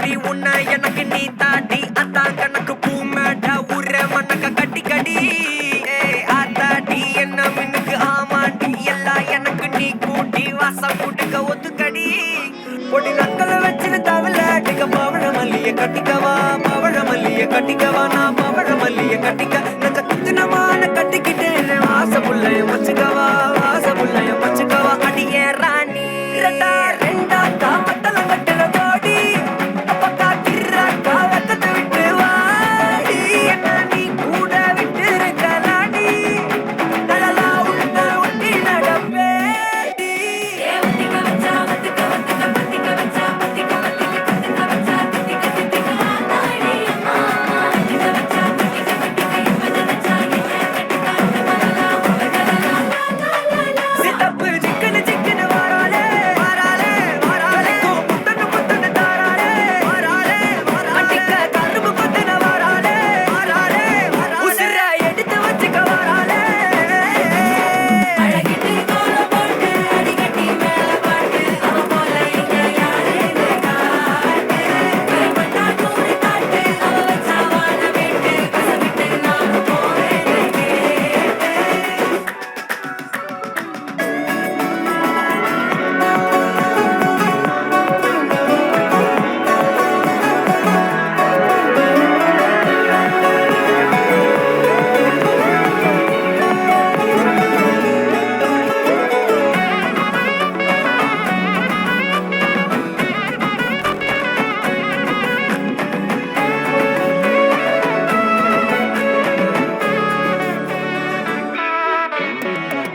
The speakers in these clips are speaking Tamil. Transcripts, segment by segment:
பூமாரி உன்ன எனக்கு நீ தாண்டி அதான் கணக்கு பூமேட உர மண்ணக்க கட்டி கடி ஆத்தாடி என்ன மின்னுக்கு ஆமாண்டி எல்லாம் எனக்கு நீ கூட்டி வாசம் கூட்டுக்க ஒத்துக்கடி பொடி நக்கலை வச்சுன்னு தவள அடிக்க பவழ மல்லிய கட்டிக்கவா பவழ மல்லிய கட்டிக்கவா நான் பவழ மல்லிய கட்டிக்க நக்க குத்தினமான கட்டிக்கிட்டேன் வாச புள்ளைய வச்சுக்கவா வாச புள்ளைய வச்சுக்கவா அடியே ராணி ரெண்டா ரெண்டா காமத்தல கட்டுற கோடி அப்பக்கா கிராக்கா வெக்கத்தை விட்டு வாடி என்ன நீ கூட விட்டு இருக்கலாடி நலலா உள்ள ஒட்டி நடப்பேடி ஒத்திக்க வச்சா ஒத்திக்க ஒத்திக்க பத்திக்க வச்சா பத்திக்க பத்திக்க கத்திக்க வச்சா தித்திக்க தித்திக்க ஆத்தாடி அம்மா ஒத்திக்க வச்சா தித்திக்க தித்திக்க இப்ப நினைச்சா என்ன கட்டிக்க அந்த மலலா உலகலா சித்தப்பு சிக்கன சிக்கன வாராலே வாராலே வாராலே முத்தன முத்தன தாராலே வாராலே அட்டிக்க கரும்பு கொத்தன வாராலே வாராலே உசுர எடுத்து வச்சுக்க வாராலே அழகிட்டு கோலம் போட்டு அடிக்கட்டி மேல பாட்டு அவ போல இங்க யாருன்னு காட்டு கைப்பட்டா கூறி காட்டு அவ வச்சா வாழ விட்டு கசவிட்டு நானும் போவேன்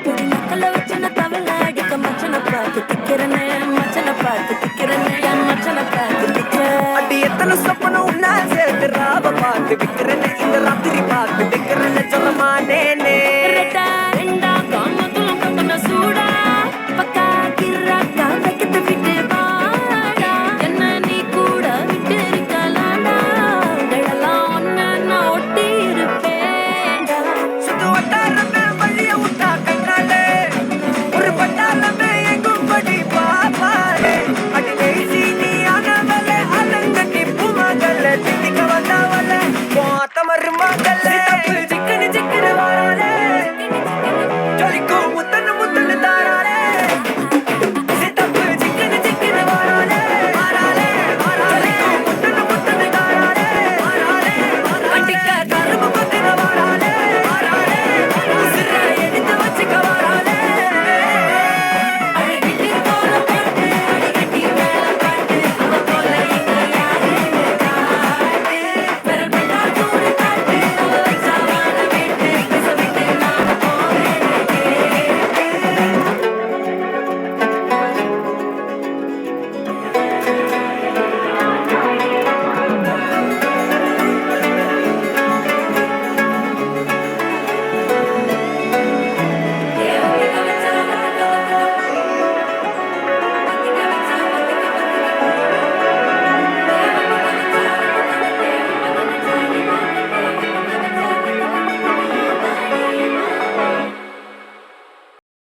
பொடி நக்கல வச்சுன தவள அடிக்க மச்சனை பார்த்து திக்கிறனே மச்சனை பார்த்து திக்கிறனே என் மச்சனை பார்த்து திக்கிற அடி எத்தனை சொப்பனம் உன்னா சேர்த்து ராவ பார்த்து விக்கிறேன்னு இந்த ராத்திரி பார்த்து விக்கிறேன்னு சொல்லமானேனே